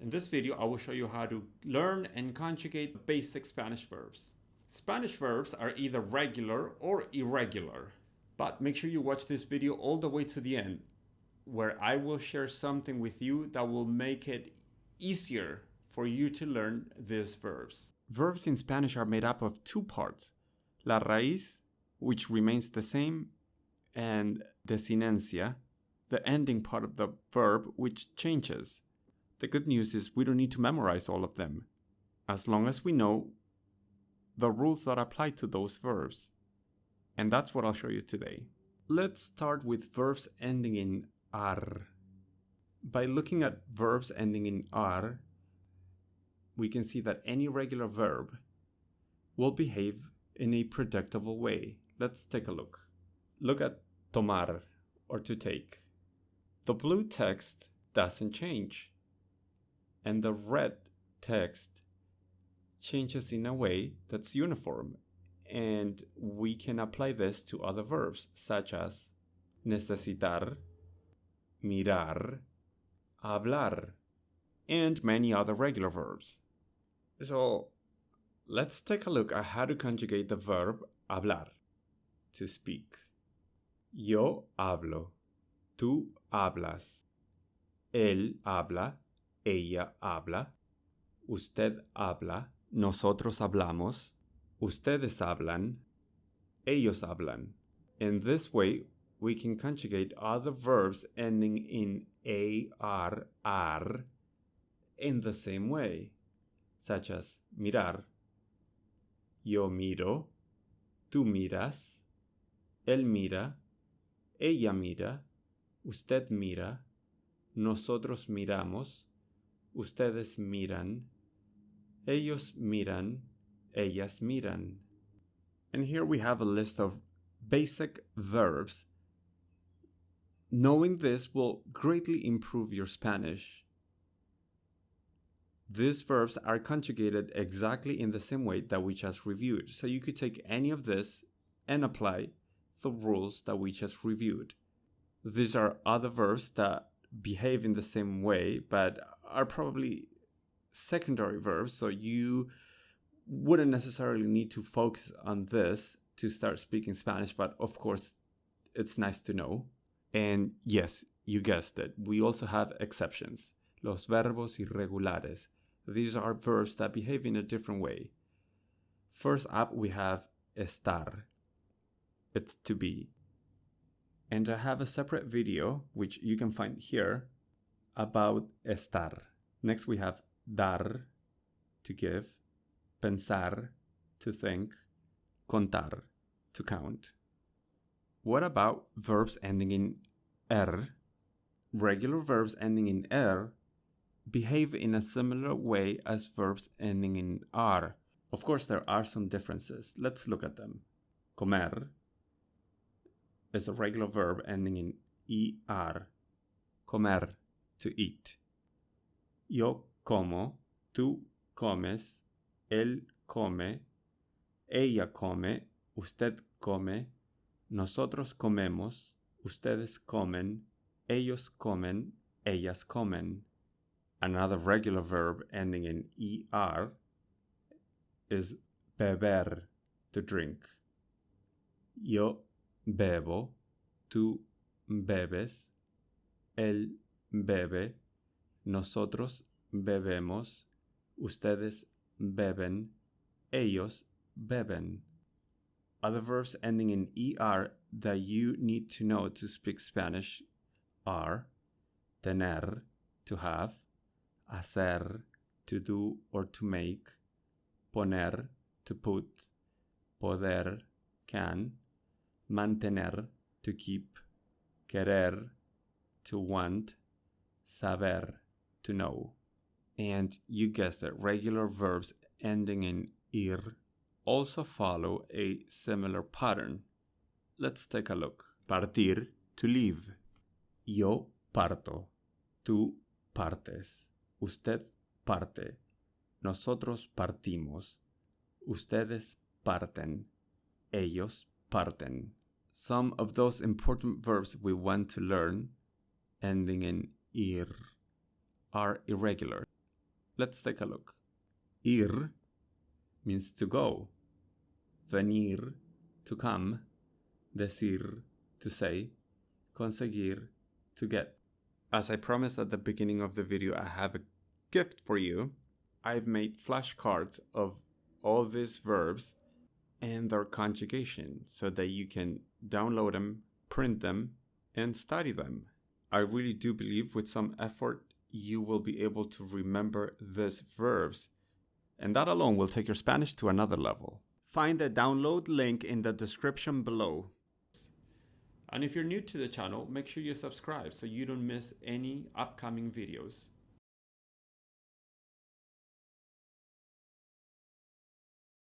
In this video, I will show you how to learn and conjugate basic Spanish verbs. Spanish verbs are either regular or irregular, but make sure you watch this video all the way to the end, where I will share something with you that will make it easier for you to learn these verbs. Verbs in Spanish are made up of two parts: la raíz, which remains the same, and desinencia, the ending part of the verb, which changes. The good news is we don't need to memorize all of them, as long as we know the rules that apply to those verbs. And that's what I'll show you today. Let's start with verbs ending in ar. By looking at verbs ending in ar, we can see that any regular verb will behave in a predictable way. Let's take a look. Look at tomar, or to take. The blue text doesn't change, and the red text changes in a way that's uniform, and we can apply this to other verbs such as necesitar, mirar, hablar, and many other regular verbs. So let's take a look at how to conjugate the verb hablar, to speak. Yo hablo, tú hablas, él habla, ella habla, usted habla, nosotros hablamos, ustedes hablan, ellos hablan. In this way, we can conjugate other verbs ending in ar in the same way, such as mirar. Yo miro, tú miras, él mira, ella mira, usted mira, nosotros miramos, ustedes miran, ellos miran, ellas miran. And here we have a list of basic verbs. Knowing this will greatly improve your Spanish. These verbs are conjugated exactly in the same way that we just reviewed. So you could take any of this and apply the rules that we just reviewed. These are other verbs that behave in the same way, but are probably secondary verbs, so you wouldn't necessarily need to focus on this to start speaking Spanish, but of course, it's nice to know. And yes, you guessed it, we also have exceptions. Los verbos irregulares. These are verbs that behave in a different way. First up, we have estar. It's to be. And I have a separate video, which you can find here, about estar. Next we have dar, to give, pensar, to think, contar, to count. What about verbs ending in er? Regular verbs ending in er behave in a similar way as verbs ending in ar. Of course, there are some differences. Let's look at them. Comer is a regular verb ending in er. Comer, to eat. Yo como, tú comes, él come, ella come, usted come, nosotros comemos, ustedes comen, ellos comen, ellas comen. Another regular verb ending in er is beber, to drink. Yo bebo, tú bebes, él bebe, nosotros bebemos, ustedes beben, ellos beben. Other verbs ending in er that you need to know to speak Spanish are tener, to have, hacer, to do or to make, poner, to put, poder, can, mantener, to keep, querer, to want, saber, to know. And you guessed it, regular verbs ending in ir also follow a similar pattern. Let's take a look. Partir, to leave. Yo parto, tú partes, usted parte, nosotros partimos, ustedes parten, ellos parten. Some of those important verbs we want to learn ending in ir are irregular. Let's take a look. Ir means to go. Venir, to come. Decir, to say. Conseguir, to get. As I promised at the beginning of the video, I have a gift for you. I've made flashcards of all these verbs and their conjugation so that you can download them, print them, and study them. I really do believe with some effort, you will be able to remember these verbs. And that alone will take your Spanish to another level. Find the download link in the description below. And if you're new to the channel, make sure you subscribe so you don't miss any upcoming videos.